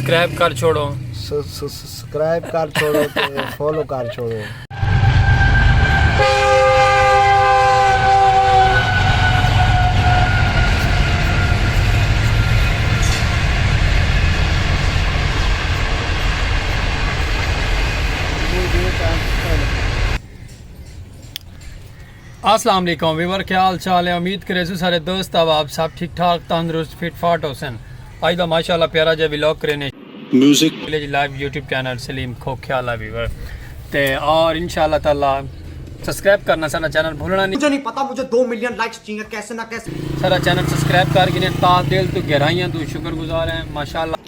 Subscribe कर छोड़ो, subscribe कर छोड़ो ते फॉलो कर छोड़ो। अस्सलाम वालेकुम वीवर, क्या हाल चाल है। उम्मीद करे सारे दोस्त अब आप सब ठीक ठाक तंदुरुस्त फिट फाट होसन। आज दा माशाल्लाह प्यारा जो व्लॉग करने music village live YouTube channel Saleem Khokhyala viewer ते और इंशाल्लाह ताला सब्सक्राइब करना सारा चैनल भूलना नहीं। मुझे नहीं पता, मुझे 2 मिलियन लाइक्स चाहिए कैसे ना कैसे। सारा चैनल सब्सक्राइब करके ने ता दिल तो गहराइयां तो शुक्रगुजार हैं माशाल्लाह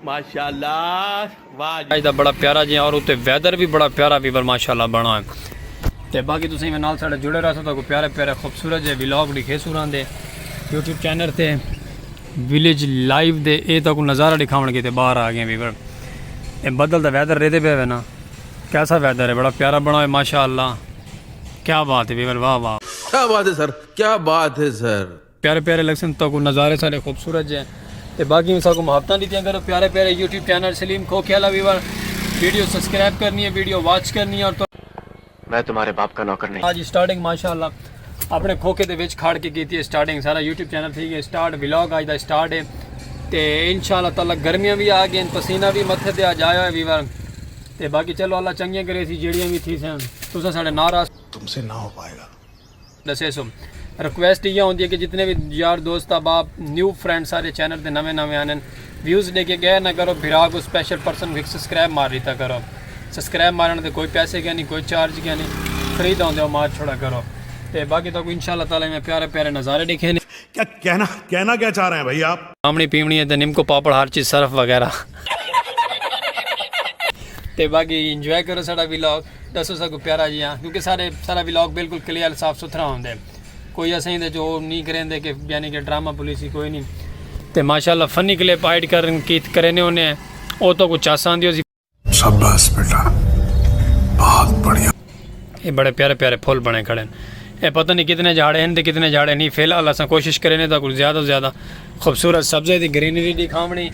माशाल्लाह। वाह आज दा बड़ा प्यारा जी और उत्ते वेदर भी बड़ा प्यारा वीवर माशाल्लाह बना है। ते बाकी तुसीं मेरे नाल साडे जुड़े रहो तो प्यारे प्यारे खूबसूरत जे व्लॉग दिखे सुरां दे यूट्यूब चैनल ते विलेज लाइव दे ए तक नज़ारा दिखावन के ते बाहर आ गए वीवर। ए बदल दा वेदर रहते पे ना, कैसा वेदर है, बड़ा प्यारा बना है माशाअल्लाह। क्या बात है वीवर, वाह वाह क्या बात है सर, क्या बात है सर। प्यारे प्यारे लगसन तक नज़ारे सारे खूबसूरत जे ते बाकी में सबको मुहब्बतां दीतियां करो। प्यारे प्यारे YouTube channel Saleem Khokhyala viewer, video subscribe करनी है, वीडियो वॉच करनी है। और तो मैं तुम्हारे बाप का नौकर नहीं। आज स्टार्टिंग माशाअल्लाह अपने खोखे दे विच खड़ के की स्टार्टिंग सारा यूट्यूब चैनल थी गया स्टार्ट व्लॉग आज दा स्टार्ट है। तो इंशाल्लाह ताला गर्मियां भी आ गई, पसीना भी मत्थे ते आज आया है वीवर। ते बाकी चलो अल्लाह चंगियां करे सी जेड़ियां भी थी सन तुसें साढ़े नाराज तुमसे ना हो पाएगा दसे सो। रिक्वेस्ट ये होती है कि जितने भी यार दोस्त अब आप न्यू फ्रेंड सारे चैनल ते नवे नवे आने व्यूज़ लेके गए ना करो, फिर को स्पेशल पर्सन भी सब्सक्राइब मार रही था करो। सब्सक्राइब मारने के कोई पैसे क्या नहीं, कोई चार्ज क्या नहीं, खरीद आते हो मार छोड़ा करो। तो बाकी तो इंशाल्लाह ताला में प्यारे प्यारे नज़ारे दिखे ने। क्या कहना क्या चाह रहे हैं भाई आप। आमनी पीमनी है तो निम्को पापड़ हर चीज़ सर्फ वगैरह। तो बाकी इंजॉय करो सारा व्लॉग, दसो सबको प्यारा जी हाँ, क्योंकि सारा व्लॉग बिल्कुल क्लियर साफ सुथरा होंगे। कोई ऐसे ही जो नहीं करेंगे कि यानी कि ड्रामा पुलिस कोई नहीं। तो माशाल्लाह फनी क्लिप हाइड करने होने वो तो कुछ आसान दी। शाबाश बेटा, बहुत बढ़िया। ये बड़े प्यारे प्यारे फूल बने खड़े ये पता नहीं कितने झाड़े हैं कितने झाड़े नहीं। फिलहाल अस कोशिश करें तो कुछ ज़्यादा से ज़्यादा खूबसूरत सब्ज़े की ग्रीनरी दिखावनी।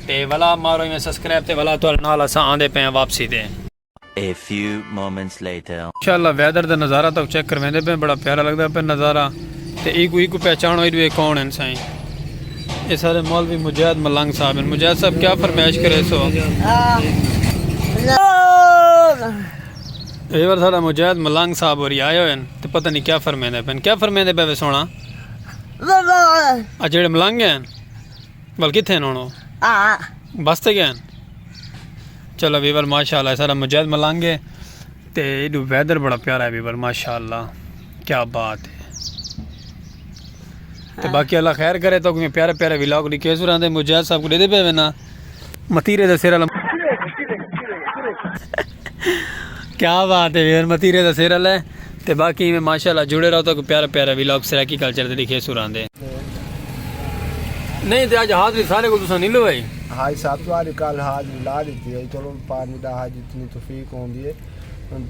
ते वाला मारो में सब्सक्राइब ते वाला तो नाल अस आंदे पे वापसी ते। A few moments later. इंशाल्लाह वेदर दा नज़ारा तो चेक करवेंदे पे, बड़ा प्यारा लगता पे नज़ारा। ते एक पहचान हुई कौन है साईं, ये सारे मौलवी मुजाहिद मलंग साहब हैं। मुजाहिद साहब क्या फरमाइश करे सो ये बार सारा मुजाहिद मलंग साहब और आए हुए हैं तो पता नहीं क्या फरमाते पे। क्या फरमाते पे सोना जेड़े मलंग हैं बल किथे न बस ते गए। चलो वीवर माशाल्लाह सारा मुजाहिद मलंग है। तो वेदर बड़ा प्यारा है वीवर माशाल्लाह, क्या बात है। तो बाकी अल्लाह खैर करे तो प्यारे प्यारे व्लॉग लिखे सुरांदे मुजाहिद साहब को दे पे ना मतीरे दे सिर क्या बात है वीर, मतीरे का सिर है। तो बाकी में माशाल्लाह जुड़े रहो तो प्यारे प्यारे व्लॉग सराकी कल्चर दिखे सुरांदे नहीं। तो आज हाजिरी सारे को तुसा नहीं लो भाई हाज साहब तुम्हारी कल हाजिरी ला दी है। चलो पानी दा हाज इतनी तौफीक होंदी है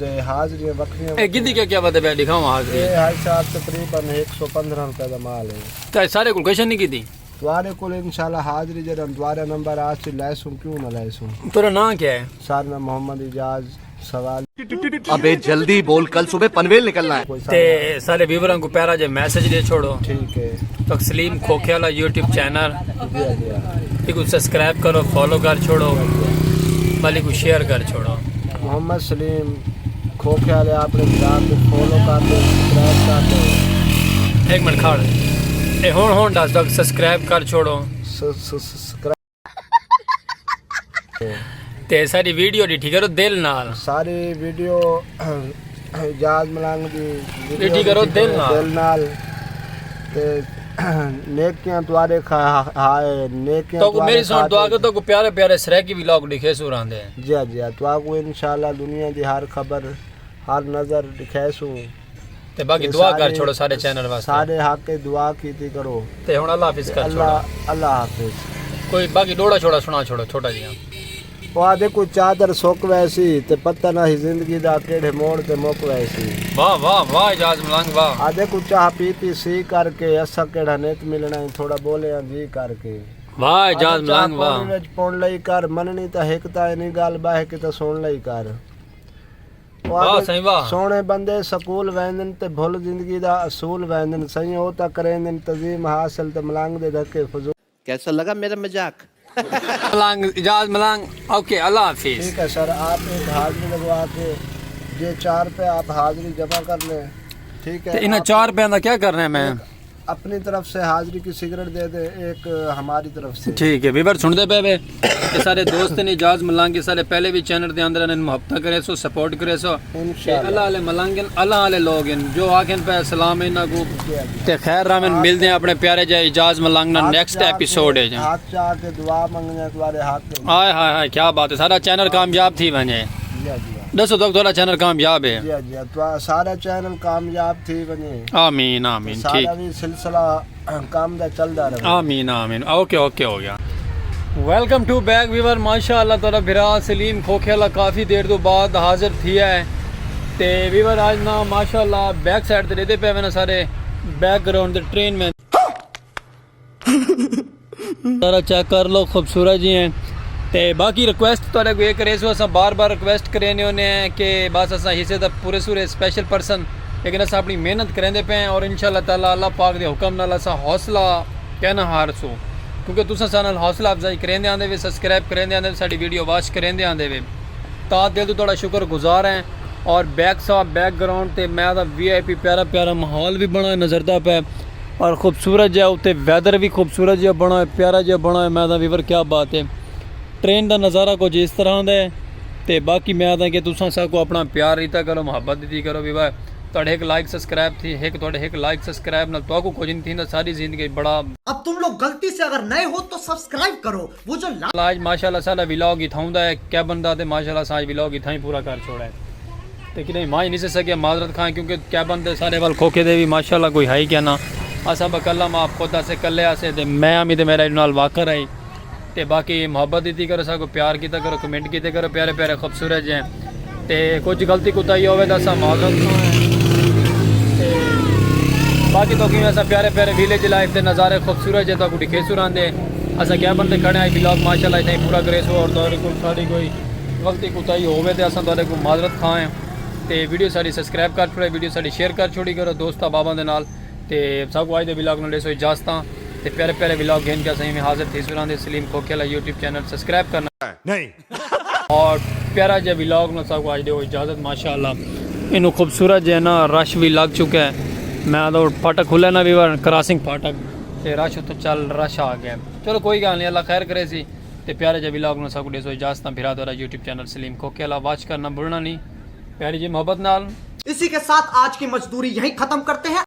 ते हाजिरी बकरियां ए गिद्दी क्या बात है दिखाओ हाजिरी। हाज साहब तकरीबन 115 रुपए का माल है। तो सारे को क्वेश्चन नहीं की तुम्हारे को इंशाल्लाह हाजिरी जरा तुम्हारा नंबर आज से लैसू क्यों ना लैसू। तेरा नाम क्या है। सर मैं मोहम्मद इजाज सवाल। अबे जल्दी बोल, कल सुबह पनवेल निकलना है। ते सारे व्यूअरों को प्यारा जो मैसेज दे छोड़ो। ठीक है तो सलीम खोख्याला यूट्यूब चैनल को सब्सक्राइब करो, फॉलो कर छोड़ो, वाली को शेयर कर छोड़ो। मोहम्मद सलीम खोख्याला आपने फॉलो कर दो, सब्सक्राइब कर दो। एक मिनट खड़ ए होन दस तक सब्सक्राइब कर छोड़ो। ते सारी वीडियो डिठी करो दिल नाल, सारी वीडियो जाज मलंग दी डिठी करो दिल नाल। ते नेकियां तुम्हारे हाय नेकियां तो मेरी सुन दुआ कर तो प्यारे प्यारे सराकी व्लॉग दिखे सुरांदे जी जी। तो को इंशाल्लाह दुनिया दी हर खबर हर नजर दिखे सु। ते बाकी दुआ कर छोड़ो सारे चैनल वास्ते, सारे हक के दुआ कीती करो। ते हुन अल्लाह हाफिज कर छोड़ो। अल्लाह हाफिज। कोई बाकी डोड़ा छोड़ा सुना छोड़ो छोटा जिहा वो देखो चादर सुक वैसी ते पता ना ही जिंदगी दा केड़े मोड़ ते मुक वैसी। वाह वाह वाह इजाज मलंग वाह। आ देखो चाह पीती सी करके असा केड़ा नेत मिलना है थोड़ा बोले जी करके। ਵਾਹ ਇਜਾਜ਼ ਮਲੰਗ ਵਾਹ ਵਿੱਚ ਪਾਉਣ ਲਈ ਕਰ ਮੰਨਣੀ ਤਾਂ ਇੱਕ ਤਾਂ ਨਹੀਂ ਗੱਲ ਬਾਹ ਕੇ ਤਾਂ ਸੁਣ ਲਈ ਕਰ ਵਾਹ ਸਹੀ ਵਾਹ ਸੋਹਣੇ ਬੰਦੇ ਸਕੂਲ ਵੈਂਦਨ ਤੇ ਭੁੱਲ ਜ਼ਿੰਦਗੀ ਦਾ ਅਸੂਲ ਵੈਂਦਨ ਸਹੀ ਉਹ ਤਾਂ ਕਰੇਂਦਨ ਤਜ਼ੀਮ ਹਾਸਲ ਤੇ ਮਲੰਗ ਦੇ ਧੱਕੇ ਫਜ਼ੂਲ कैसा लगा मेरा मजाक ਮਲੰਗ ਇਜਾਜ਼ ਮਲੰਗ ओके अल्लाह हाफिज ठीक है सर आप एक हाजिरी लगवा के ये 4 पे आप हाजिरी जमा कर लें ठीक है इन्हें 4 रुपए का क्या करना है मैं अपनी तरफ से हाजिरी की सिगरेट दे दे एक हमारी तरफ से ठीक है वीवर सुनते पे वे ये सारे दोस्त ने इजाज मलंग सारे पहले भी चैनल के अंदर ने मुहब्बत करे सो सपोर्ट करे सो अल्लाह वाले मलंग अल्लाह वाले लोग इन जो आखिन पे सलाम इना को ते खैर रामन मिलते हैं अपने प्यारे जय इजाज मलंग ना नेक्स्ट एपिसोड है हाथ चाह के दुआ मांगने तुम्हारे हाथ में हाय हाय हाय क्या बात है सारा चैनल कामयाब थी वने दसो तो थोड़ा चैनल कामयाब है जी जी तो सारा चैनल कामयाब थी बने आमीन आमीन ठीक सारा भी सिलसिला काम दा चलदा रहे आमीन आमीन ओके ओके हो गया वेलकम टू बैक वीवर माशाअल्लाह तेरा भिरा सलीम खोखेला काफ़ी देर तो बाद हाजिर थी है ते वीवर आज ना माशाअल्लाह बैक साइड ते रहते पे मैंने सारे बैकग्राउंड द ट्रेन में सारा चेक कर लो खूबसूरत जी हैं ते बाकी रिक्वेस्ट तो ये करे सो अस बार बार रिक्वेस्ट करें होने कि बस अस हिस्से दा पूरे सूरे स्पेशल पर्सन लेकिन अस अपनी मेहनत करेंदे पे और इंशाल्लाह ताला अल्लाह पाक दे हुक्म नाल अस हौसला कहना हार सो क्योंकि तुसा सानल हौसला अफजाई करेंदे आंदे वे सब्सक्राइब करेंदे आंदे साडी वीडियो वॉच करेंदे आंदे वे ता दिल तो थोड़ा शुक्रगुजार हैं और बैकग्राउंड ते मैं दा VIP प्यारा प्यारा माहौल भी बना नज़रदा पे और खूबसूरत जो उत्ते वैदर भी खूबसूरत जो बना है प्यारा जो बना है मैं दा वीवर क्या बात है ट्रेन का नज़ारा कुछ इस तरह का है तो बाकी मैं आता कि तुसा सबको अपना प्यार रीता करो मुहब्बत दी करो भी भाई थोड़े एक लाइक सब्सक्राइब थी एक थोड़े एक लाइक सब्सक्राइब ना तो कुछ नहीं थी ना सारी जिंदगी बड़ा अब तुम लोग गलती से अगर नए हो तो सब्सक्राइब करो वो जो आज माशाल्लाह सारा व्लॉग ही थाउंदा है क्या बंदा थे माशाल्लाह साज व्लॉग ही था पूरा कर छोड़ा है लेकिन नहीं माँ नहीं से सके माजरत खाएं क्योंकि क्या बंदे सारे वाल खोखे दे भी माशाल्लाह कोई है ही क्या ना असा बकल्ला माँ खुदा से कल्ले आसे ते मैं अमी ते मेरा नाल वाकर आई ते बाकी मुहब्बत दी करो सबको प्यार किया करो कमेंट किए करो प्यारे प्यारे खूबसूरत हैं ते कुछ गलती कुताही होवे तो असा माजरत बाकी तो कि ऐसा प्यारे प्यारे विलेज लाइफ के नज़ारे खूबसूरत है तो कुछ खेसुर आंदे असा क्या बंदे खड़े आए ब्लॉग माशाल्लाह इतना पूरा करे सो और तुहाडे कोल सारी कोई गलती कुताही होवे तो असा तुहाडे को माजरत खाएं ते वीडियो सारी सब्सक्राइब कर छोड़े वीडियो सारी शेयर कर छोड़ी करो दोस्तां बाबा दे नाल ते सब अज दे ब्लॉग नाल सो इजाजतां ते प्यारे प्यारे ब्लॉग घेन क्या सही में हाजिर थी सुरां दे सलीम खोखेला यूट्यूब चैनल सब्सक्राइब करना नहीं और प्यारा जो ब्लॉग में सब आज दो इजाज़त माशाल्लाह इन्हों खूबसूरत जो है ना रश भी लग चुका है मैं तो फाटक खुले ना भी क्रॉसिंग फाटक ते रश तो चल रश आ गया चलो कोई गल नहीं अल्लाह खैर करे सी ते प्यारे जो ब्लॉग में सब सो इजाजत फिरा दो यूट्यूब चैनल सलीम खोखेला वॉच करना भूलना नहीं प्यारी जी मोहब्बत नाल इसी के साथ आज की मजदूरी यहीं खत्म करते हैं।